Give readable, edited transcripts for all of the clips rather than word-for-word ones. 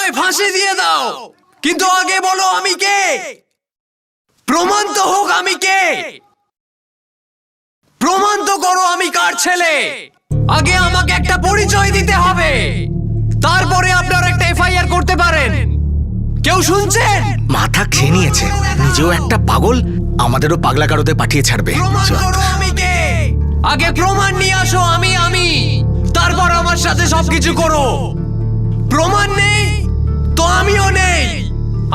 আমায় ফাঁসি দিয়ে দাও, কিন্তু আগে বলো আমি কে, প্রমাণ তো হোক আমি কে, প্রমাণ তো করো আমি কার ছেলে। আগে আমাকে একটা পরিচয় দিতে হবে, তারপরে আপনারা একটা এফআইআর করতে পারেন। কেউ শুনছেন? মাথা খেয়ে নিয়েছে, নিজেও একটা পাগল, আমাদেরও পাগলা গারদে পাঠিয়ে ছাড়বে। প্রমাণ করো আমি কে, আগে প্রমাণ নিয়ে আসো আমি, তারপর আমার সাথে সবকিছু করো। প্রমাণ নেই তো আমিও নেই,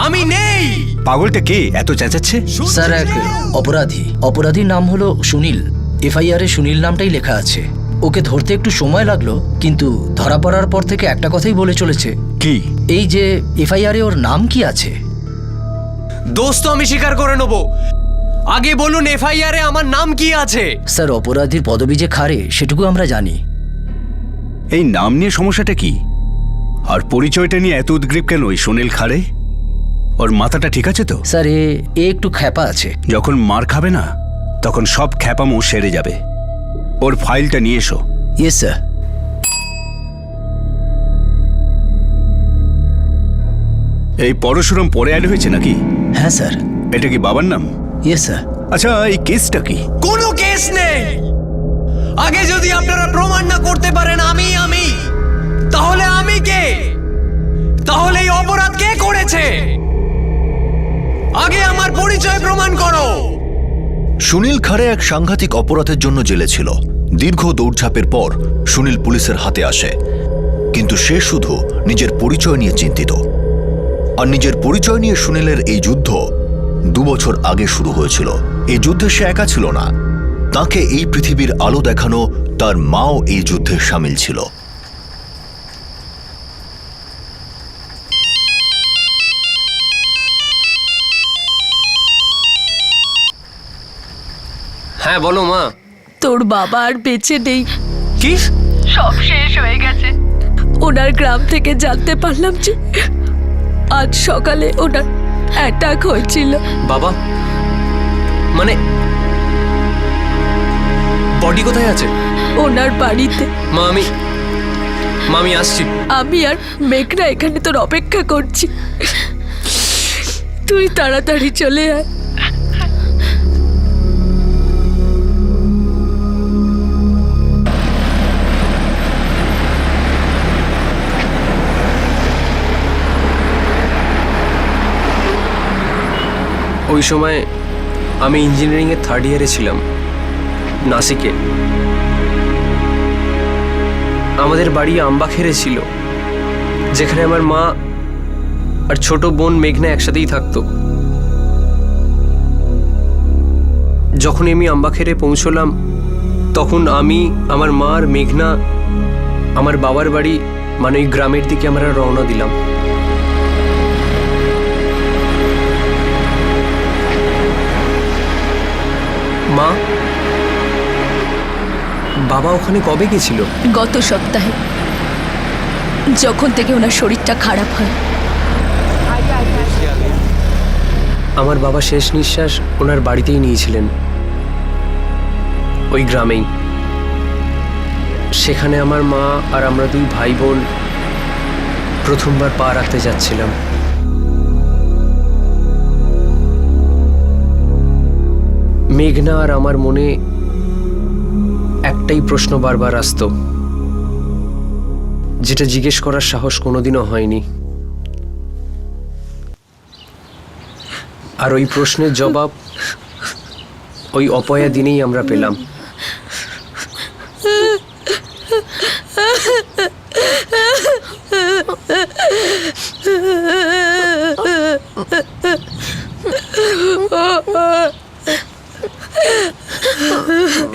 আমি নেই। পাগলটা কে এত চেঁচাচ্ছে? স্যার, এক অপরাধীর নাম হলো সুনীল। এফআইআর এ সুনীল নামটাই লেখা আছে। ওকে ধরতে একটু সময় লাগলো, কিন্তু ধরা পড়ার পর থেকে একটা কথাই বলে চলেছে। কি? এই যে এফআইআর এ ওর নাম কি আছে। দোস্ত আমি স্বীকার করে নেব, আগে বলুন এফআইআর এ আমার নাম কি আছে। স্যার, অপরাধীর পদবি যে খারে সেটুকু আমরা জানি। এই নাম নিয়ে সমস্যাটা কি, আর পরিচয়টা নিয়ে এত উদ্গ্রীব কেন ওই সুনীল খাড়ে? ওর মাথাটা ঠিক আছে তো? স্যার, এ একটু খ্যাপা আছে। যখন মার খাবে না তখন সব খ্যাপামো সেরে যাবে। ওর ফাইলটা নিয়ে এসো। Yes sir. এই পরশুরাম পরে অ্যাড হয়েছে নাকি? হ্যাঁ স্যার। এটা কি বাবার নাম? Yes sir. আচ্ছা, এই কেসটা কি? কোনো কেস নেই। আগে যদি আপনারা প্রমাণ না করতে পারেন আমি তাহলে আমি কে, তাহলে এই অপরাধ কে করেছে? আগে আমার পরিচয় প্রমাণ করো। সুনীল খাড়ে এক সাংঘাতিক অপরাধের জন্য জেলে ছিল। দীর্ঘ দৌড়ঝাঁপের পর সুনীল পুলিশের হাতে আসে, কিন্তু সে শুধু নিজের পরিচয় নিয়ে চিন্তিত। আর নিজের পরিচয় নিয়ে সুনীলের এই যুদ্ধ 2 বছর আগে শুরু হয়েছিল। এই যুদ্ধে সে একা ছিল না, তাকে এই পৃথিবীর আলো দেখানো তার মাও এই যুদ্ধে সামিল ছিল। হ্যাঁ বলো মা। তোর বাবা আর বেঁচে নেই, কি? সব শেষ হয়ে গেছে। ওনার গ্রাম থেকে জানতে পারলাম যে আজ সকালে ওনার অ্যাটাক হয়েছিল। বাবা মানে বডি কোথায় আছে? ওনার বাড়িতে। মা আমি আসছি। আমি আর মেঘনা এখানে তোর অপেক্ষা করছি, তুই তাড়াতাড়ি চলে আয়। ওই সময় আমি ইঞ্জিনিয়ারিংয়ের 3rd ইয়ারে ছিলাম নাসিকে। আমাদের বাড়ি আম্বাখেরে ছিল, যেখানে আমার মা আর ছোট বোন মেঘনা একসাথেই থাকতো। যখন আমি আম্বাখেরে পৌঁছলাম তখন আমি, আমার মা আর মেঘনা আমার বাবার বাড়ি মানে ওই গ্রামের দিকে আমরা রওনা দিলাম। মা, বাবা ওখানে কবে গেছিল? গত সপ্তাহে, যখন থেকে ওনার শরীরটা খারাপ হয়। আমার বাবা শেষ নিঃশ্বাস ওনার বাড়িতেই নিয়েছিলেন, ওই গ্রামেই। সেখানে আমার মা আর আমরা 2 ভাই বোন প্রথমবার পা রাখতে যাচ্ছিলাম। মেঘনা আর আমার মনে একটাই প্রশ্ন বারবার আসতো, যেটা জিজ্ঞেস করার সাহস কোনোদিনও হয়নি। আর ওই প্রশ্নের জবাব ওই অপয়া দিনেই আমরা পেলাম।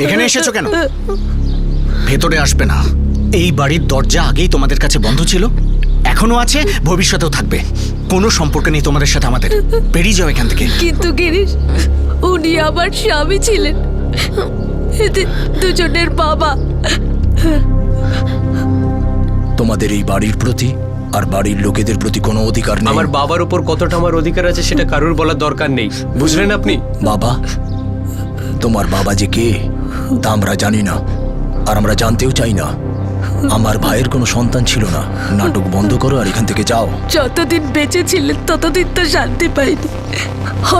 এখানে এসেছো কেন? ভেতরে আসবে না। এই বাড়ির দরজা আগেই তোমাদের কাছে বন্ধ ছিল, এখনো আছে, ভবিষ্যতেও থাকবে। কোনো সম্পর্ক নেই তোমাদের সাথে আমাদের। বেরিয়ে যাও এখান থেকে। কিন্তু গিরিশ, উনি আমার স্বামী ছিলেন, এদের দুজনের বাবা। তোমাদের এই বাড়ির প্রতি আর বাড়ির লোকেদের প্রতি কোনো অধিকার নেই। আমার বাবার উপর কতটা আমার অধিকার আছে সেটা কারুর বলার দরকার নেই, বুঝলেন আপনি? বাবা, তোমার বাবা যে কে তা আমরা জানি না, আর আমরা জানতেও চাই না। আমার ভাইয়ের কোনো সন্তান ছিল না। নাটক বন্ধ করো আর এখান থেকে যাও। যতদিন বেঁচে ছিলেন ততদিন তো শান্তি পাইনি।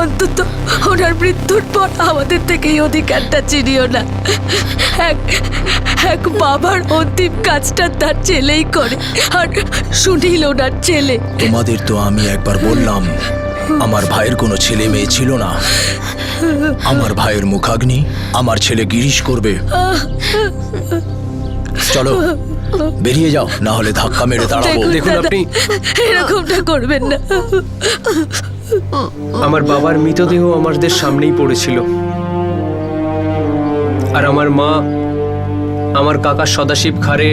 অন্তত ওনার মৃত্যুর পর আমাদের থেকে এই অধিকারটা চিনিও না। এক বাবার অন্তিম কাজটা তার ছেলেই করে, আর সুনীল ওনার ছেলে। তোমাদের তো আমি একবার বললাম আমার ভাইয়ের কোনো ছেলে মেয়ে ছিল না। আমার ভাইয়ের মুখাগ্নি আমার ছেলে গিরিশ করবে। চলো বেরিয়ে যাও, না হলে ধাক্কা মেরে দাঁড়াবো। দেখুন দাদা, আপনি, এরকমটা করবেন না। আমার বাবার মৃতদেহ আমাদের সামনেই পড়েছিল, আর আমার মা আমার কাকা সদাশিব খারে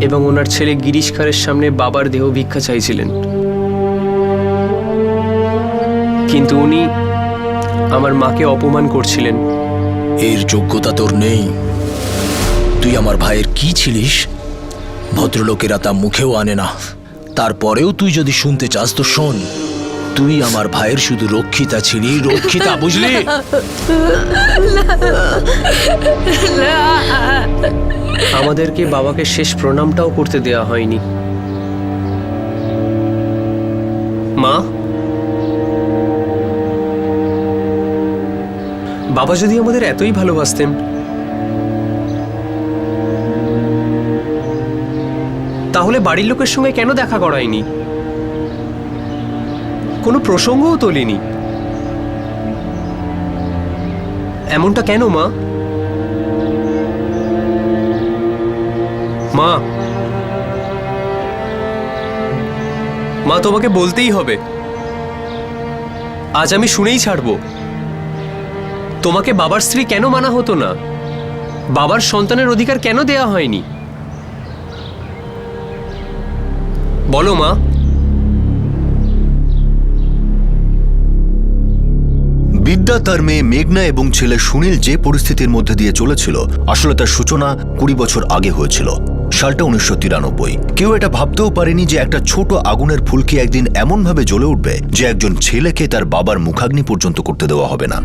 এবং ওনার ছেলে গিরিশ খারের সামনে বাবার দেহ ভিক্ষা চাইছিলেন, কিন্তু উনি আমার মাকে অপমান করছিলেন। এর যোগ্যতা তোর নেই। তুই আমার ভাইয়ের কি ছিলিস ভদ্রলোকেরা তা মুখেও আনে না। তারপরেও তুই যদি শুনতে চাস তো শোন। তুই আমার ভাইয়ের শুধু রক্ষিতা ছিলি, রক্ষিতা, বুঝলি? আমাদেরকে বাবাকে শেষ প্রণামটাও করতে দেয়া হয়নি। মা, বাবা যদি আমাদের এতই ভালোবাসতেন, তাহলে বাড়ির লোকের সঙ্গে কেন দেখা করায়নি? কোনো প্রসঙ্গও তোলেনি। এমনটা কেন মা? মা, মা, তোমাকে বলতেই হবে। আজ আমি শুনেই ছাড়বো। তোমাকে বাবার স্ত্রী কেন মানা হতো না? বাবার সন্তানের অধিকার কেন দেয়া হয়নি? বলো মা। বিদ্যা, তার মেয়ে মেঘনা এবং ছেলে সুনীল যে পরিস্থিতির মধ্যে দিয়ে চলেছিল, আসলে তার সূচনা 20 বছর আগে হয়েছিল। সালটা 1993। কেউ এটা ভাবতেও পারেনি যে একটা ছোট আগুনের ফুলকি একদিন এমনভাবে জ্বলে উঠবে যে একজন ছেলেকে তার বাবার মুখাগ্নি পর্যন্ত করতে দেওয়া হবে না।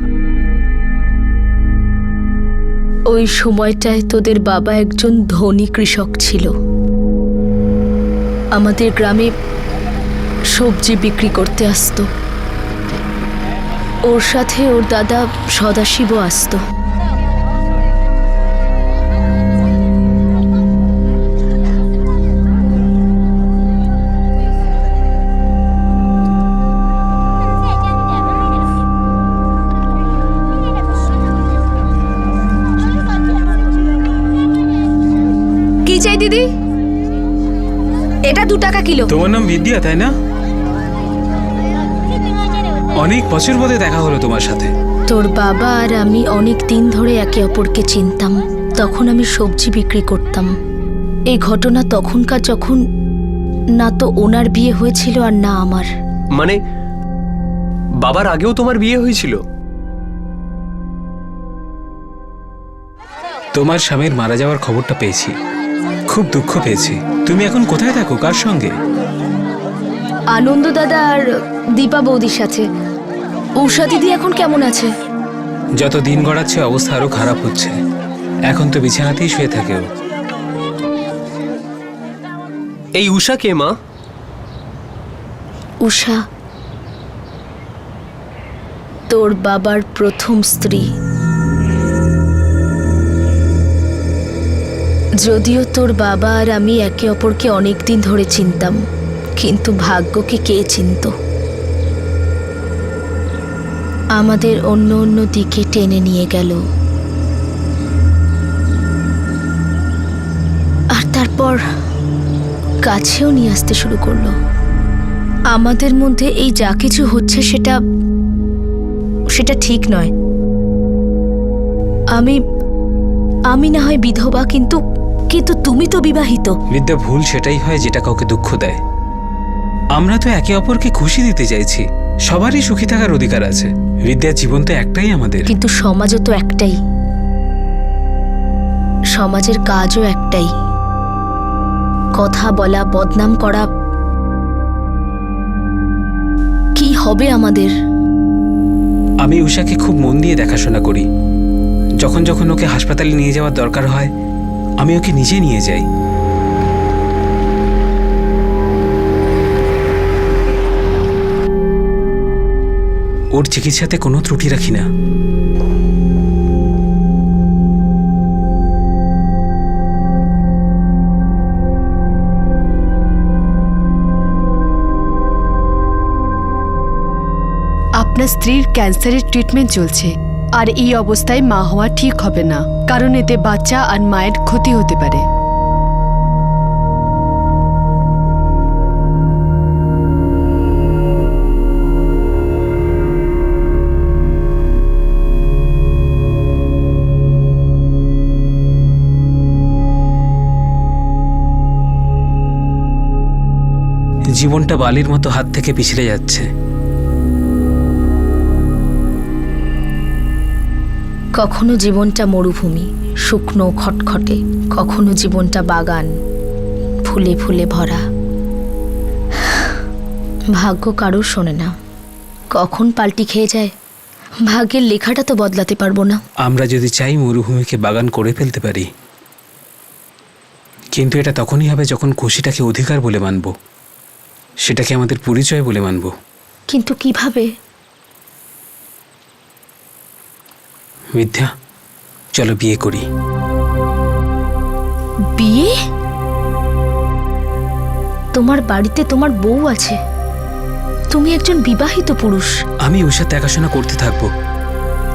ওই সময়টায় তোদের বাবা একজন ধনী কৃষক ছিল। আমাদের গ্রামে সবজি বিক্রি করতে আসতো। ওর সাথে ওর দাদা সদাশিবও আসতো। কি চাই দিদি? এটা 2 টাকা কিলো। তোমার নাম বিদ্যা, তাই না? অনেক বছর বাদে দেখা হলো তোমার সাথে। তোর বাবা আর আমি অনেক দিন ধরে একে অপরকে চিনতাম। তখন আমি সবজি বিক্রি করতাম। এই ঘটনা তখনকার, যখন না তো ওনার বিয়ে হয়েছিল আর না আমার। মানে বাবার আগেও তোমার বিয়ে হয়েছিল? তোমার স্বামীর মারা যাওয়ার খবরটা পেয়েছি, খুব দুঃখ পেয়েছি। তুমি এখন কোথায় থাকো, কার সঙ্গে? আনন্দ দাদা আর দীপা বৌদির সাথে। উষা দিদি এখন কেমন আছে? যত দিন গড়াচ্ছে অবস্থা আরো খারাপ হচ্ছে। এখন তো বিছানাতেই শুয়ে থাকে ও। এই উষা কে মা? উষা তোর বাবার প্রথম স্ত্রী। যদিও তোর বাবা আর আমি একে অপরকে অনেক দিন ধরে চিনতাম, কিন্তু ভাগ্যকে কে চিনত? আমাদের অন্য অন্য দিকে টেনে নিয়ে গেল। আর তারপর কাছেও নিয়ে আসতে শুরু করলো। আমাদের মধ্যে এই যা কিছু হচ্ছে সেটা ঠিক নয়। আমি না হয় বিধবা, কিন্তু তুমি তো বিবাহিত। বিদ্যা, ভুল সেটাই হয় যেটা কাউকে দুঃখ দেয়। আমরা তো একে অপরকে খুশি দিতে চাইছি। সবারই সুখী থাকার অধিকার আছে। বিদ্যার জীবন তো একটাই আমাদের। কিন্তু সমাজও তো একটাই, সমাজের কাজও একটাই। কথা বলা, বদনাম করা। কি হবে আমাদের? আমি উষাকে খুব মন দিয়ে দেখাশোনা করি। যখন যখন ওকে হাসপাতালে নিয়ে যাওয়ার দরকার হয়, আমি ওকে নিজে নিয়ে যাই। ওর চিকিৎসাতে কোনো ত্রুটি রাখি না। আপনার স্ত্রীর ক্যান্সারের ট্রিটমেন্ট চলছে, আর এই অবস্থায় মা হওয়া ঠিক হবে না, কারণ এতে বাচ্চা আর মায়ের ক্ষতি হতে পারে। জীবনটা বালির মতো হাত থেকে পিছলে যাচ্ছে। কখনো জীবনটা মরুভূমি, শুকনো খটখটে, কখনো জীবনটা বাগান, ফুলে ফুলে ভরা। ভাগ্য কারোর শোনে না, কখন পাল্টি খেয়ে যায়। ভাগ্যের লেখাটা তো বদলাতে পারবো না। আমরা যদি চাই মরুভূমিকে বাগান করে ফেলতে পারি, কিন্তু এটা তখনই হবে যখন খুশিটাকে অধিকার বলে মানব, সেটাকে আমাদের পরিচয় বলে মানব। কিন্তু কিভাবে? বিদ্যা, চলো বিয়ে করি। বিয়ে? তোমার বাড়িতে তোমার বউ আছে, তুমি একজন বিবাহিত পুরুষ। আমি ওর সাথে দেখাশোনা করতে থাকবো,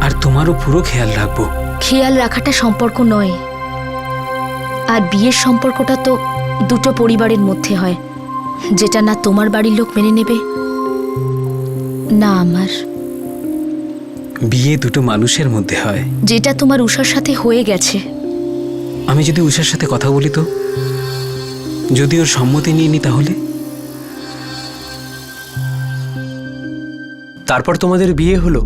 আর তোমারও পুরো খেয়াল রাখবো। খেয়াল রাখাটা সম্পর্ক নয়, আর বিয়ের সম্পর্কটা তো দুটো পরিবারের মধ্যে হয়, যেটা না তোমার বাড়ির লোক মেনে নেবে না আমার। বিয়ে দুটো মানুষের মধ্যে হয়। যেটা তোমার উষার সাথে হয়ে গেছে। আমি যদি উষার সাথে কথা বলি তো, যদি ওর সম্মতি নিয়ে নি, তাহলে তারপর তোমাদের বিয়ে হলো?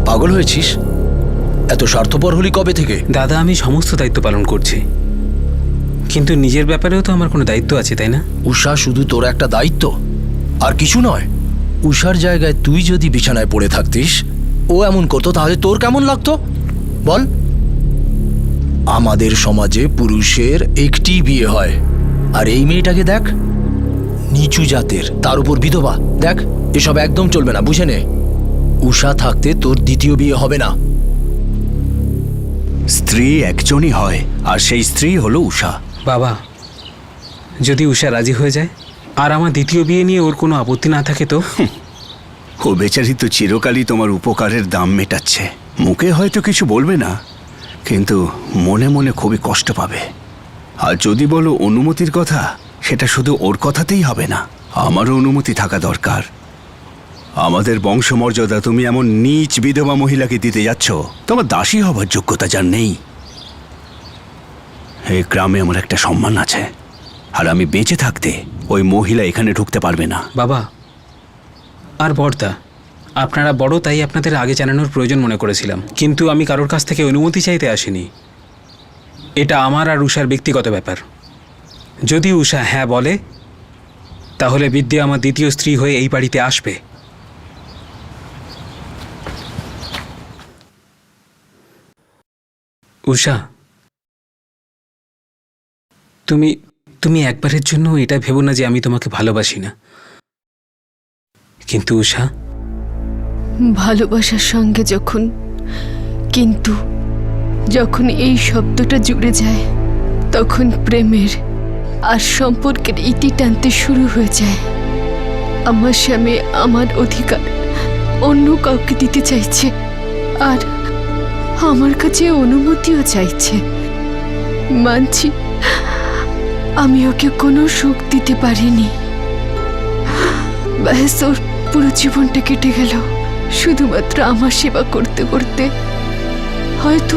পাগল হয়েছিস? এত স্বার্থপর হলি কবে থেকে? দাদা, আমি সমস্ত দায়িত্ব পালন করছি, কিন্তু নিজের ব্যাপারেও তো আমার কোনো দায়িত্ব আছে, তাই না? উষা শুধু তোর একটা দায়িত্ব, আর কিছু নয়। উষার জায়গায় তুই যদি বিছানায় পড়ে থাকতিস, ও এমন করতো, তাহলে তোর কেমন লাগতো বল? আমাদের সমাজে পুরুষের একটি বিয়ে হয়, আর এই মেয়েটাকে দেখ, নিচু জাতের, তার উপর বিধবা। দেখ, এসব একদম চলবে না, বুঝে নে। উষা থাকতে তোর দ্বিতীয় বিয়ে হবে না। স্ত্রী একজনই হয়, আর সেই স্ত্রী হলো উষা। বাবা, যদি উষা রাজি হয়ে যায় আর আমার দ্বিতীয় বিয়ে নিয়ে ওর কোনো আপত্তি না থাকে তো? ও বেচারি তো চিরকালই তোমার উপকারের দাম মেটাচ্ছে। মুখে হয়তো কিছু বলবে না, কিন্তু মনে মনে খুবই কষ্ট পাবে। আর যদি বলো অনুমতির কথা, সেটা শুধু ওর কথাতেই হবে না, আমারও অনুমতি থাকা দরকার। আমাদের বংশমর্যাদা তুমি এমন নীচ বিধবা মহিলাকে দিতে যাচ্ছ, তোমার দাসী হবার যোগ্যতা যার নেই। এই গ্রামে আমার একটা সম্মান আছে, আর আমি বেঁচে থাকতে ওই মহিলা এখানে ঢুকতে পারবে না। বাবা আর বড়দা, আপনারা বড়, তাই আপনাদের আগে জানানোর প্রয়োজন মনে করেছিলাম, কিন্তু আমি কারোর কাছ থেকে অনুমতি চাইতে আসিনি। এটা আমার আর উষার ব্যক্তিগত ব্যাপার। যদি উষা হ্যাঁ বলে, তাহলে বিদ্যা আমার দ্বিতীয় স্ত্রী হয়ে এই বাড়িতে আসবে। উষা, তুমি একবারের জন্য এটা ভেবো না যে আমি তোমাকে ভালোবাসি না। কিন্তু উষা, ভালোবাসার সঙ্গে যখন এই শব্দটা জুড়ে যায়, তখন প্রেমের আর সম্পর্কের ইতি টানতে শুরু হয়ে যায়। আমার স্বামী আমার অধিকার অন্য কাউকে দিতে চাইছে, আর আমার কাছে অনুমতিও চাইছে। মানছি, আমি ওকে কোনো সুখ দিতে পারিনি। ব্যাস, ওর পুরো জীবনটা কেটে গেল শুধুমাত্র আমার সেবা করতে করতে। হয়তো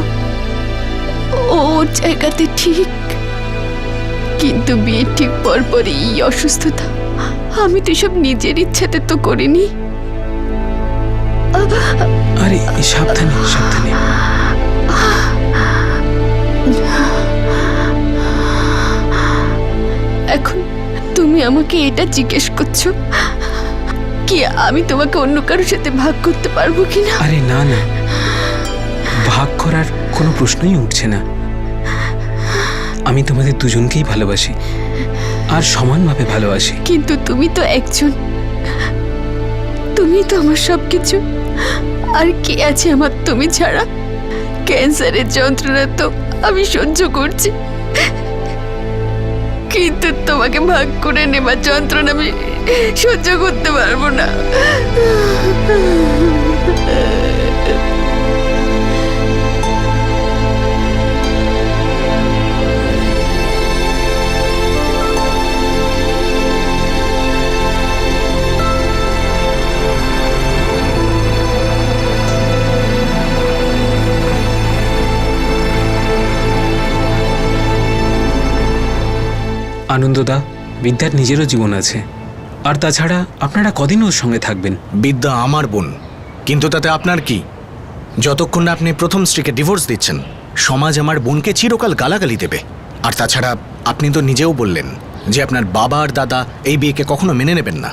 ওর জায়গাতে ঠিক, কিন্তু বিয়ে ঠিক পরপরই এই অসুস্থতা। আমি তো সব নিজের ইচ্ছাতে তো করিনি। আরে সাবধানে সাবধানে। এখন তুমি আমাকে এটা জিজ্ঞেস করছো কি আমি তোমাকে অন্য কারোর সাথে ভাগ করতে পারবো কিনা? আরে না না, ভাগ ভাগ করার কোনো প্রশ্নই উঠছে না। আমি তোমাদের দুজনকেই ভালোবাসি আর সমানভাবে ভালোবাসি। কিন্তু তুমি তো একজন, তুমি তো আমার সবকিছু। আর কে আছে আমার তুমি ছাড়া? ক্যান্সারের যন্ত্রণা তো আমি সহ্য করছি, কিন্তু তোমাকে ভাগ করে নেবার যন্ত্রণা আমি সহ্য করতে পারবো না। আনন্দদা, বিদ্যার নিজেরও জীবন আছে, আর তাছাড়া আপনারা কদিন ওর সঙ্গে থাকবেন? বিদ্যা আমার বোন, কিন্তু তাতে আপনার কি? যতক্ষণ না আপনি প্রথম স্ত্রীকে ডিভোর্স দিচ্ছেন, সমাজ আমার বোনকে চিরকাল গালাগালি দেবে। আর তাছাড়া আপনি তো নিজেও বললেন যে আপনার বাবা আর দাদা এই বিয়েকে কখনো মেনে নেবেন না।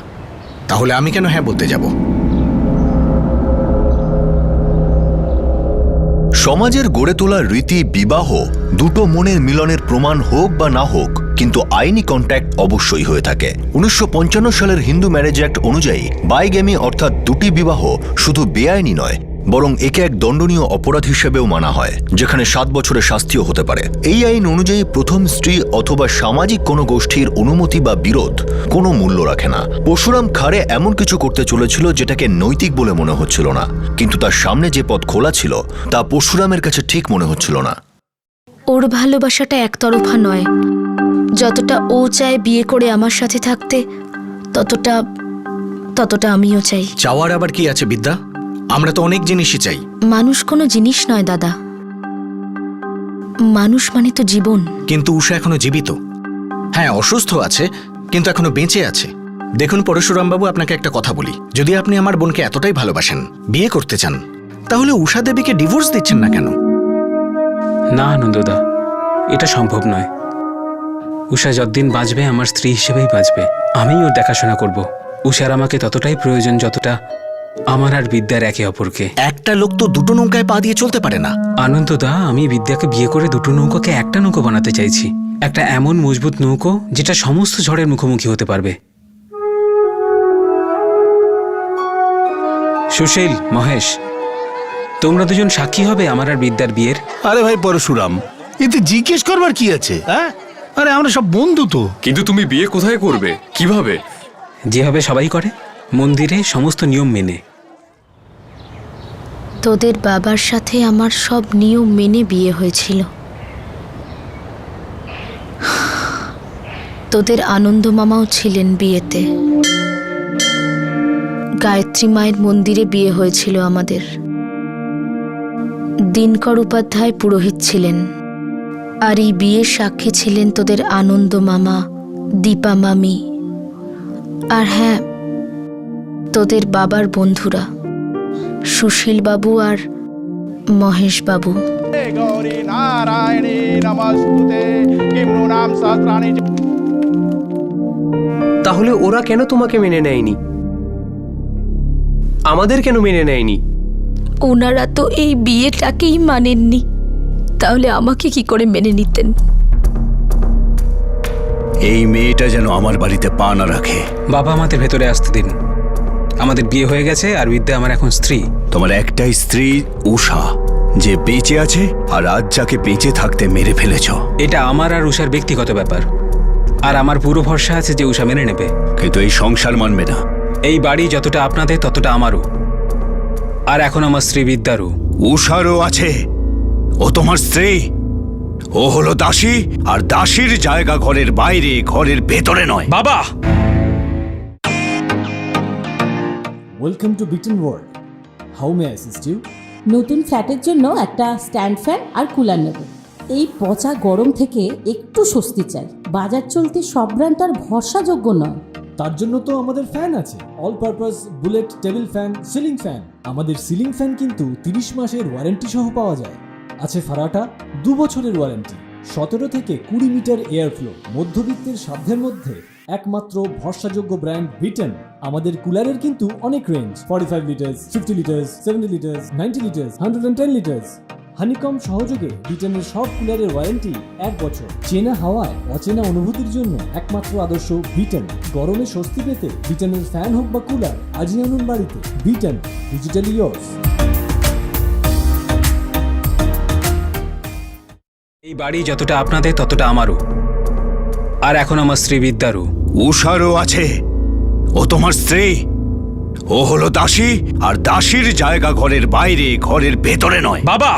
তাহলে আমি কেন হ্যাঁ বলতে যাব? সমাজের গড়ে তোলা রীতি বিবাহ দুটো মনের মিলনের প্রমাণ হোক বা না হোক, কিন্তু আইনি কন্ট্যাক্ট অবশ্যই হয়ে থাকে। 1955 সালের হিন্দু ম্যারেজ অ্যাক্ট অনুযায়ী বাইগেমি অর্থাৎ দুটি বিবাহ শুধু বেআইনি নয়, বরং একে এক দণ্ডনীয় অপরাধ হিসেবেও মানা হয়, যেখানে 7 বছরের শাস্তিও হতে পারে। এই আইন অনুযায়ী প্রথম স্ত্রী অথবা সামাজিক কোনো গোষ্ঠীর অনুমতি বা বিরোধ কোনো মূল্য রাখে না। পরশুরাম খাড়ে এমন কিছু করতে চলেছিল যেটাকে নৈতিক বলে মনে হচ্ছিল না, কিন্তু তার সামনে যে পথ খোলা ছিল তা পরশুরামের কাছে ঠিক মনে হচ্ছিল না। ওর ভালোবাসাটা একতরফা নয়। যতটা ও চায় বিয়ে করে আমার সাথে থাকতে, ততটা আমিও চাই। চাওয়ার আবার কি আছে বিদ্যা? আমরা তো অনেক জিনিসই চাই। মানুষ কোনো জিনিস নয় দাদা, মানুষ মানে তো জীবন। কিন্তু উষা এখনো জীবিত। হ্যাঁ, অসুস্থ আছে, কিন্তু এখনো বেঁচে আছে। দেখুন পরশুরামবাবু, আপনাকে একটা কথা বলি, যদি আপনি আমার বোনকে এতটাই ভালোবাসেন, বিয়ে করতে চান, তাহলে উষা দেবীকে ডিভোর্স দিচ্ছেন না কেন? না আনন্দদা, এটা সম্ভব নয়। উষা যতদিন বাঁচবে আমার স্ত্রী হিসেবেই বাঁচবে। আমি ওর দেখাশোনা করব। উষার আমাকে ততটাই প্রয়োজন যতটা আমার আর বিদ্যার একে অপরকে। একটা লোক তো দুটো নৌকায় পা দিয়ে চলতে পারে না। আনন্দদা, আমি বিদ্যাকে বিয়ে করে দুটো নৌকাকে একটা নৌকো বানাতে চাইছি। একটা এমন মজবুত নৌকো যেটা সমস্ত ঝড়ের মুখোমুখি হতে পারবে। সুশীল, মহেশ, তোমরা দুজন সাক্ষী হবে আমার আর বিদ্যার বিয়ের। আরে ভাই পরশুরাম, এতে জিজ্ঞেস করবার কি আছে? হ্যাঁ, আরে আমরা সব বন্ধু তো। কিন্তু তুমি বিয়ে কোথায় করবে, কিভাবে? যেভাবে সবাই করে, মন্দিরে সমস্ত নিয়ম মেনে। তোদের বাবার সাথে আমার সব নিয়ম মেনে বিয়ে হয়েছিল। তোদের আনন্দ মামাও ছিলেন বিয়েতে। গায়ত্রী মায়ের মন্দিরে বিয়ে হয়েছিল আমাদের। দিনকর উপাধ্যায় পুরোহিত ছিলেন। আর এই বিয়ের সাক্ষী ছিলেন তোদের আনন্দ মামা, দীপা মামি, আর হ্যাঁ, তোদের বাবার বন্ধুরা সুশীল বাবু আর মহেশ বাবু। তাহলে ওরা কেন তোমাকে মেনে নেয়নি? আমাদের কেন মেনে নেয়নি? ওনারা তো এই বিয়েটাকেই মানেননি, তাহলে আমাকে কি করে মেনে নিতেন? এই মেয়েটা যেন আমার বাড়িতে পা না রাখে। বাবা, আমাদের ভেতরে আসতে দিন। আমাদের বিয়ে হয়ে গেছে আর বিদ্যা আমার এখন স্ত্রী। তোমার একটাই স্ত্রী উষা, যে বেঁচে আছে, আর আজ যাকে বেঁচে থাকতে মেরে ফেলেছ। এটা আমার আর উষার ব্যক্তিগত ব্যাপার, আর আমার পুরো ভরসা আছে যে উষা মেনে নেবে। কিন্তু এই সংসার মানবে না। এই বাড়ি যতটা আপনাদের ততটা আমারও, আর এখন আমার স্ত্রী বিদ্যারও। উষারও আছে। ও তোমার স্ত্রী, ও হলো দাসী, আর দাসীর জায়গা ঘরের বাইরে, ঘরের ভেতরে নয়। বাবা, welcome to Beaton world. How may assist you? নতুন ফ্ল্যাটের জন্য একটা স্ট্যান্ড ফ্যান আর কুলার নেব। এই পচা গরম থেকে একটু স্বস্তি চাই। বাজার চলতে সব ব্র্যান্ড তো আর ভরসাযোগ্য নয়। তার জন্য তো আমাদের ফ্যান আছে, all purpose bullet table fan, ceiling fan. আমাদের সিলিং ফ্যান কিন্তু 30 মাসের ওয়ারেন্টি সহ পাওয়া যায়। আছে ফারাটা 2 বছরের ওয়ারেন্টি, 17 থেকে 20 মিটার এয়ার ফ্লো, মধ্যবিত্তের সাধ্যের মধ্যে একমাত্র ভরসাযোগ্য ব্র্যান্ড বিটন। আমাদের কুলারের কিন্তু অনেক range, 45 litres, 50 litres, 70 litres, 90 litres, 110 litres. Honeycomb সহযোগে ব্রিটেনের সব কুলারের ওয়ারেন্টি 1 বছর। চেনা হাওয়ায় অচেনা অনুভূতির জন্য একমাত্র আদর্শ ব্রিটেন। গরমে স্বস্তি পেতে ব্রিটেনের ফ্যান হোক বা কুলার, আজই আনুন বাড়িতে। Britain, digitally years. এই বাড়ি যতটা আপনাদের ততটা আমারও, আর এখন আমার স্ত্রী বিদ্যারও। উষারও আছে, ও তোমার স্ত্রী। ও হলো দাসী, আর দাসীর জায়গা ঘরের বাইরে, ঘরের ভেতরে নয়। বাবা,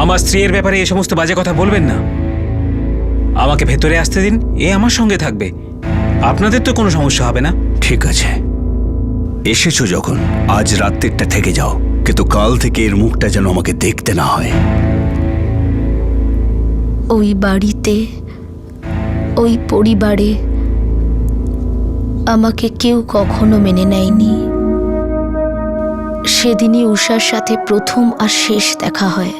আমার স্ত্রীর ব্যাপারে এই সমস্ত বাজে কথা বলবেন না। আমাকে ভেতরে আসতে দিন, এ আমার সঙ্গে থাকবে। আপনাদের তো কোনো সমস্যা হবে না। ঠিক আছে, এসেছো যখন আজ রাত্রিটা থেকে যাও, কিন্তু কাল থেকে এর মুখটা যেন আমাকে দেখতে না হয়। ওই বাড়িতে, ওই পরিবারে আমাকে কেউ কখনো মেনে নেয়নি। সেদিনই উষার সাথে প্রথম আর শেষ দেখা হয়।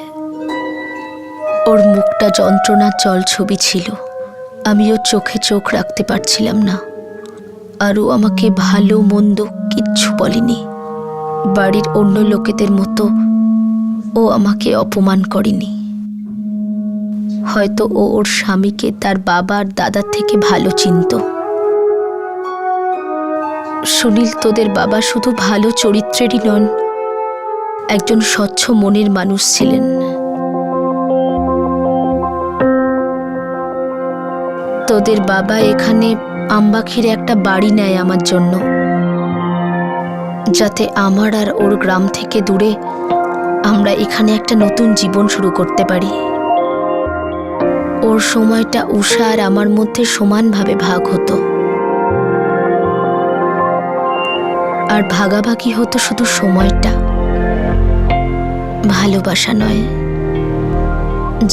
ওর মুখটা যন্ত্রণার জলছবি ছিল। আমি ওর চোখে চোখ রাখতে পারছিলাম না। আর ও আমাকে ভালো মন্দ কিচ্ছু বলেনি। বাড়ির অন্য লোকেদের মতো ও আমাকে অপমান করেনি। হয়তো ও ওর স্বামীকে তার বাবা আর দাদার থেকে ভালো চিনত। সুনীল, তোদের বাবা শুধু ভালো চরিত্রেরই নন, একজন স্বচ্ছ মনের মানুষ ছিলেন। তোদের বাবা এখানে আমবাখিরে একটা বাড়ি নেয় আমার জন্য, যাতে আমার আর ওর গ্রাম থেকে দূরে আমরা এখানে একটা নতুন জীবন শুরু করতে পারি। ওর সময়টা উষা আর আমার মধ্যে সমানভাবে ভাগ হতো, আর ভাগাভাগি হতো শুধু সময়টা, ভালোবাসা নয়।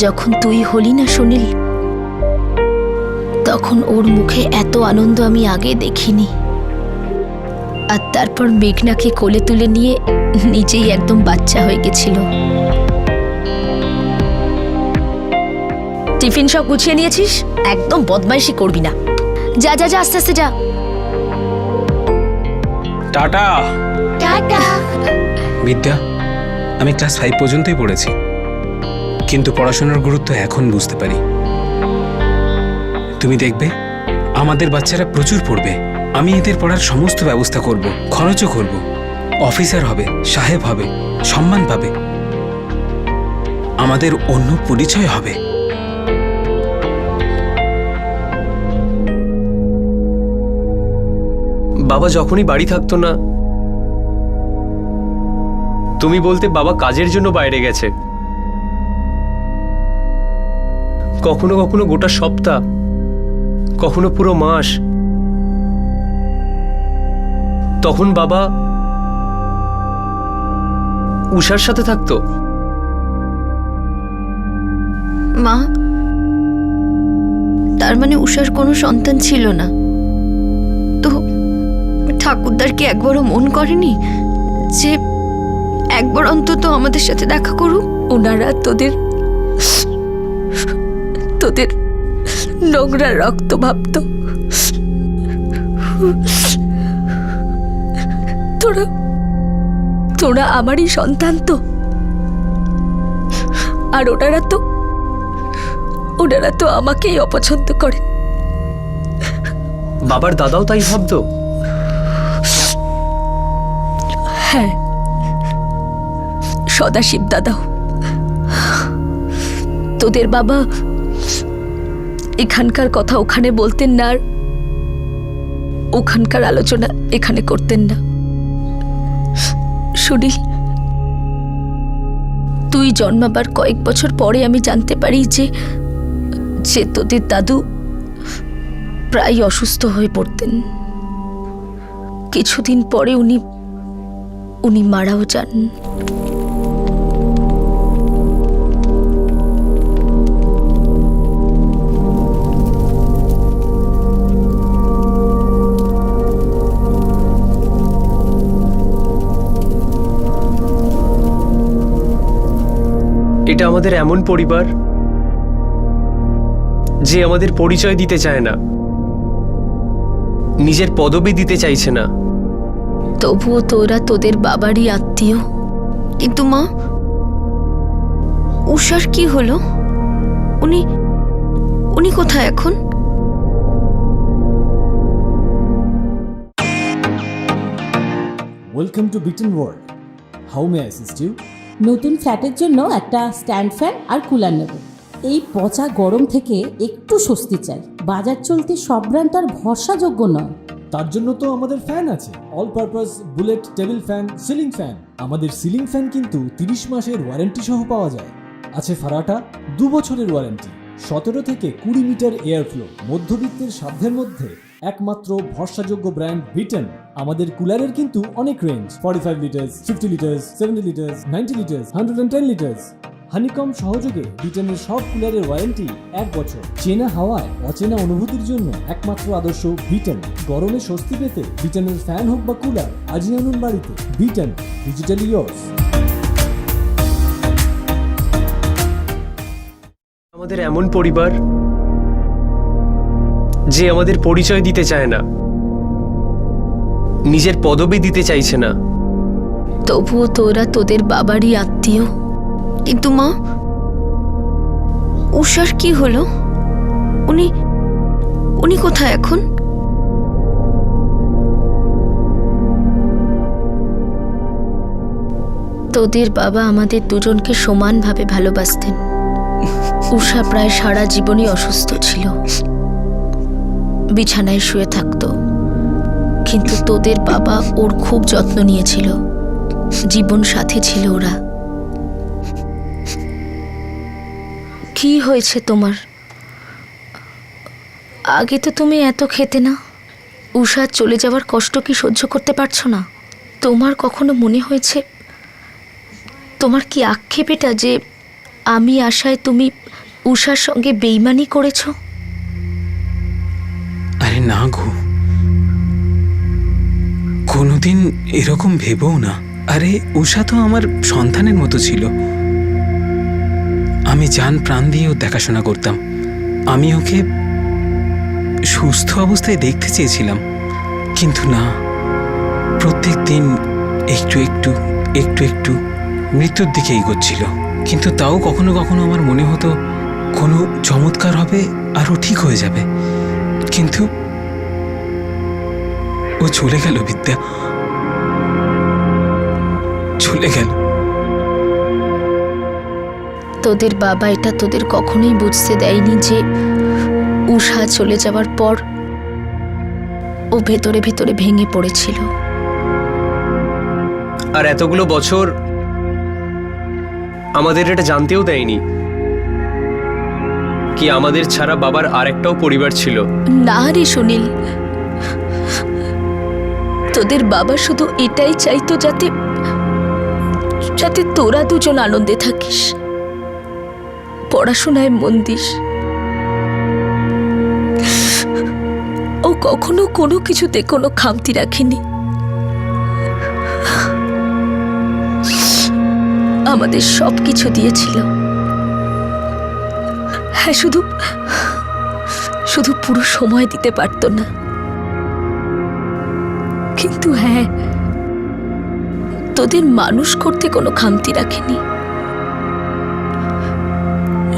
যখন তুই হলি না সুনীল, তখন ওর মুখে এত আনন্দ আমি আগে দেখিনি। আর তারপর মেঘনাকে কোলে তুলে নিয়ে নিজেই একদম বাচ্চা হয়ে গেছিল। টিফিন সব গুছিয়ে নিয়েছিস? একদম বদমাইশি করবি না। যা যা যা, আস্তে আস্তে যা। টাটা। টাটা। বিদ্যা, আমি ক্লাস 5 পর্যন্তই পড়েছি, কিন্তু পড়াশোনার গুরুত্ব এখন বুঝতে পারি। তুমি দেখবে আমাদের বাচ্চারা প্রচুর পড়বে। আমি এদের পড়ার সমস্ত ব্যবস্থা করব, খরচও করব। অফিসার হবে, সাহেব হবে, সম্মান পাবে, আমাদের অন্য পরিচয় হবে। বাবা যখনই বাড়ি থাকতো না, তুমি বলতে বাবা কাজের জন্য বাইরে গেছে। কখনো কখনো গোটা সপ্তাহ, কখনো পুরো মাস। তখন বাবা উষার সাথে থাকতো। মা, তার মানে উষার কোনো সন্তান ছিল না? তো ঠাকুরদার কি একবারও মন করেনি যে একবার অন্তত আমাদের সাথে দেখা করুক? ওনারা তোদের তোদের নোংরা রক্ত ভাবত। তোরা তোরা আমারই সন্তান তো। আর ওনারা তো আমাকেই অপছন্দ করে। বাবার দাদাও তাই ভাবতো? হ্যাঁ, সদাশিব দাদাও। তোদের বাবা এখানকার কথা ওখানে বলতেন না, আর ওখানকার আলোচনা এখানে করতেন না। সুনীল, তুই জন্মাবার কয়েক বছর পরে আমি জানতে পারি যে তোদের দাদু প্রায় অসুস্থ হয়ে পড়তেন। কিছুদিন পরে উনি মারাও যান। এটা আমাদের এমন পরিবার যে আমাদের পরিচয় দিতে চায় না, নিজের পদবি দিতে চাইছে না। তবুও তোরা তোদের বাবারই আত্মীয়। কিন্তু মা, উষার কি হলো? উনি উনি কোথায় এখন? Welcome to Beaton world, how may I assist you? নতুন ফ্ল্যাটের জন্য একটা স্ট্যান্ড ফ্যান আর কুলার নেব। এই পচা গরম থেকে একটু স্বস্তি চাই। বাজার চলতে সব ব্র্যান্ড তো আর ভরসাযোগ্য নয়। তার জন্য তো আমাদের ফ্যান আছে, all purpose bullet table fan, ceiling fan. আমাদের সিলিং ফ্যান কিন্তু 30 মাসের ওয়ারেন্টি সহ পাওয়া যায়। আছে ফারাটা 2 বছরের ওয়ারেন্টি, 17 থেকে 20 মিটার এয়ার ফ্লো। মধ্যবিত্তের সাধ্যের মধ্যে একমাত্র ভরসাযোগ্য ব্র্যান্ড বিটন। আমাদের কুলারের কিন্তু অনেক range, 45 litres, 50 litres, 70 litres, 90 litres, 110 litres. Honeycomb সহযোগে বিটনের সব কুলারের ওয়ারেন্টি 1 বছর। চেনা হাওয়ায় অচেনা অনুভূতির জন্য একমাত্র আদর্শ বিটন। গরমে স্বস্তি পেতে বিটনের ফ্যান হোক বা কুলার, আজই আনুন বাড়িতে। Vuitton, digitally years. আমাদের এমন পরিবার যে আমাদের পরিচয় দিতে চায় না, নিজের পদবি দিতে চাইছে না। তবুও তোরা তোদের বাবারই আত্মীয়। কিন্তু মা, উষার কি হলো? উনি উনি কোথায় এখন? তোদের বাবা আমাদের দুজনকে সমানভাবে ভালোবাসতেন। উষা প্রায় সারা জীবনই অসুস্থ ছিল, বিছানায় শুয়ে থাকতো, কিন্তু তোদের বাবা ওর খুব যত্ন নিয়েছিল। জীবন সাথী ছিল ওরা। কি হয়েছে তোমার? আগে তো তুমি এত খেতে না। উষার চলে যাওয়ার কষ্ট কি সহ্য করতে পারছো না? তোমার কখনো মনে হয়েছে, তোমার কি আক্ষেপ এটা যে আমি আশায় তুমি উষার সঙ্গে বেইমানি করেছো? আরে না গো, কোনোদিন এরকম ভেবেও না। আরে উষা তো আমার সন্তানের মতো ছিল। আমি জান প্রাণ দিয়ে ওর দেখাশোনা করতাম। আমি ওকে সুস্থ অবস্থায় দেখতে চেয়েছিলাম, কিন্তু না, প্রত্যেক দিন একটু একটু একটু একটু মৃত্যুর দিকে এগোচ্ছিল। কিন্তু তাও কখনো কখনো আমার মনে হতো কোনো চমৎকার হবে আর ও ঠিক হয়ে যাবে। কিন্তু ও চলে গেল বিদ্যা, চলে গেল। তোদের বাবা এটা তোদের কখনোই বুঝতে দেয়নি যে উষা চলে যাওয়ার পর ও ভেতরে ভেতরে ভেঙে পড়েছিল। আর এতগুলো বছর আমাদের এটা জানতেও দেয়নি কি আমাদের ছাড়া বাবার আরেকটাও পরিবার ছিল। না রে সুনীল, তোদের বাবা শুধু এটাই চাইতো যাতে যাতে তোরা দুজন আনন্দে থাকিস, পড়াশোনায় মন দিস। ও কখনো কোনো কিছুতে কোনো খামতি রাখেনি। আমাদের সব কিছু দিয়েছিল। হ্যাঁ, শুধু শুধু পুরো সময় দিতে পারতো না। কিন্তু হ্যাঁ, তোদের মানুষ করতে কোনো খামতি রাখেনি।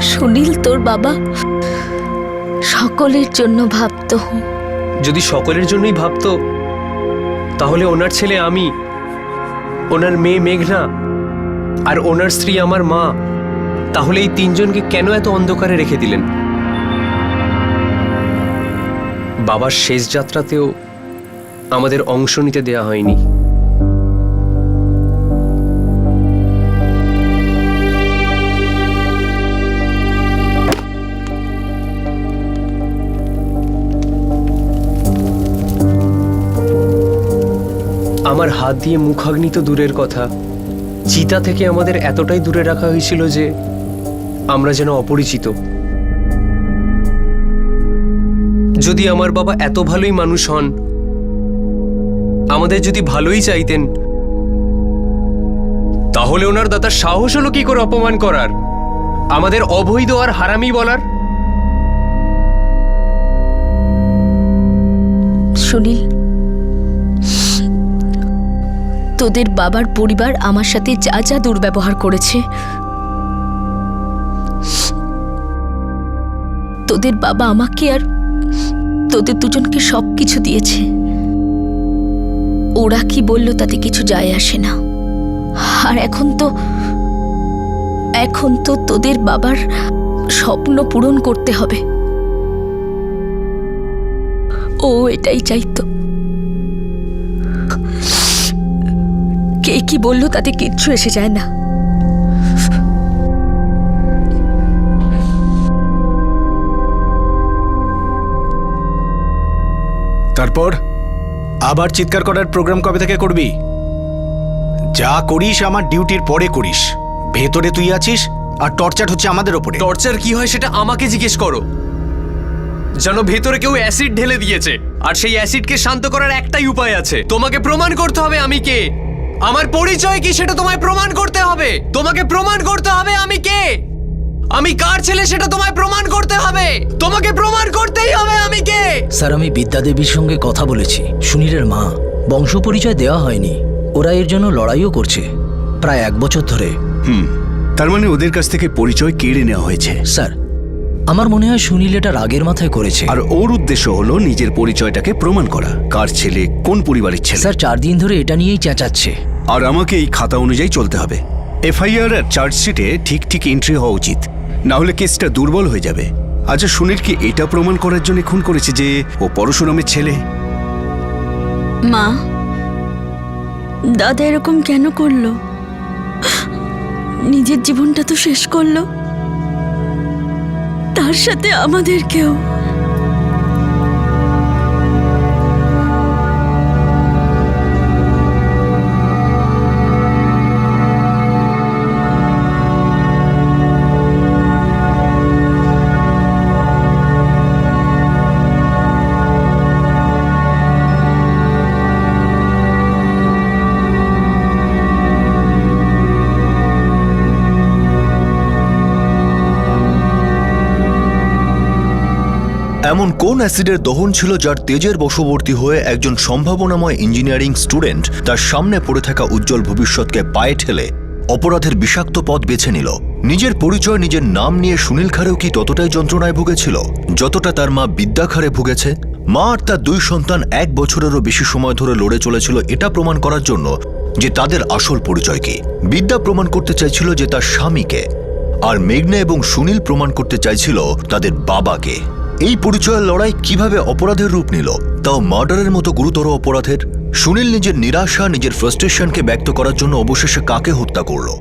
সুনীল, তোর বাবা সকলের জন্য ভাবতো। যদি সকলের জন্যই ভাবতো, তাহলে ওনার ছেলে আমি, ওনার মেয়ে মেঘনা আর ওনার স্ত্রী আমার মা, তাহলে এই তিনজনকে কেন এত অন্ধকারে রেখে দিলেন? বাবার শেষ যাত্রাতেও আমাদের অংশ নিতে দেয়া হয়নি। আমার হাত দিয়ে মুখাগ্নি তো দূরের কথা, চিতা থেকে আমাদের এতটাই দূরে রাখা হয়েছিল যে আমরা যেন অপরিচিত। যদি আমার বাবা এত ভালোই মানুষ হন, আমাদের যদি ভালোই চাইতেন, তাহলে ওনার দাদার সাহস হলো কি করে অপমান করার, আমাদের অবৈধ আর হারামি বলার? সুনীল, তোদের বাবার পরিবার আমার সাথে যা যা দুর্ব্যবহার করেছে, তোদের বাবা আমাকে আর তোদের দুজনকে সবকিছু দিয়েছে। ওরা কি বললো তাতে কিছু যায় আসে না। আর এখন তো তোদের বাবার স্বপ্ন পূরণ করতে হবে। ও এটাই চাইতো। কে কি বললো তাতে কিচ্ছু এসে যায় না। তারপর আবার চিৎকার করার প্রোগ্রাম কবে থেকে করবি? যা করিস আমার ডিউটির পরে করিস। ভেতরে তুই আছিস আর টর্চার হচ্ছে আমাদের ওপরে। টর্চার কি হয় সেটা আমাকে জিজ্ঞেস করো। জানো ভেতরে কেউ অ্যাসিড ঢেলে দিয়েছে, আর সেই অ্যাসিডকে শান্ত করার একটাই উপায় আছে। তোমাকে প্রমাণ করতে হবে আমি কে, আমার পরিচয় কি সেটা তোমায় প্রমাণ করতে হবে। তোমাকে প্রমাণ করতে হবে আমি কে, আমি কার ছেলে সেটা তোমায় প্রমাণ করতে হবে। তোমাকে প্রমাণ করতেই হবে আমি কে। স্যার, আমি বিদ্যা দেবীর সঙ্গে কথা বলেছি, সুনীলের মা। বংশ পরিচয় দেওয়া হয়নি, ওরা এর জন্য লড়াইও করছে প্রায় 1 বছর ধরে। তার মানে ওদের কাছ থেকে পরিচয় কেড়ে নেওয়া হয়েছে। স্যার, আমার মনে হয় সুনীল এটা রাগের মাথায় করেছে। আর ওর উদ্দেশ্য হলো নিজের পরিচয়টাকে প্রমাণ করা, কার ছেলে, কোন পরিবারের ছেলে। স্যার, 4 দিন ধরে এটা নিয়েই চেঁচাচ্ছে। আর আমাকে এই খাতা অনুযায়ী চলতে হবে। এফআইআর আর চার্জশিটে ঠিক ঠিক এন্ট্রি হওয়া উচিত, না হলে কেসটা দুর্বল হয়ে যাবে। আচ্ছা, সুনীল কি এটা প্রমাণ করার জন্য খুন করেছে যে ও পরশুরামের ছেলে? মা, দাদা এরকম কেন করলো? নিজের জীবনটা তো শেষ করলো, তার সাথে আমাদেরকেও। এমন কোন অ্যাসিডের দহন ছিল যার তেজের বশবর্তী হয়ে একজন সম্ভাবনাময় ইঞ্জিনিয়ারিং স্টুডেন্ট তার সামনে পড়ে থাকা উজ্জ্বল ভবিষ্যৎকে পায়ে ঠেলে অপরাধের বিষাক্ত পথ বেছে নিল? নিজের পরিচয়, নিজের নাম নিয়ে সুনীল খারেও কি ততটাই যন্ত্রণায় ভুগেছিল যতটা তার মা বিদ্যা খারে ভুগেছে? মা আর তার 2 সন্তান 1 বছরেরও বেশি সময় ধরে লড়ে চলেছিল এটা প্রমাণ করার জন্য যে তাদের আসল পরিচয় কি। বিদ্যা প্রমাণ করতে চাইছিল যে তার স্বামীকে, আর মেঘনা এবং সুনীল প্রমাণ করতে চাইছিল তাদের বাবাকে। এই পরিচয়ের লড়াই কিভাবে অপরাধের রূপ নিল, তাও মার্ডারের মতো গুরুতর অপরাধের? সুনীল নিজের নিরাশা, নিজের ফ্রাস্ট্রেশনকে ব্যক্ত করার জন্য অবশেষে কাকে হত্যা করলো?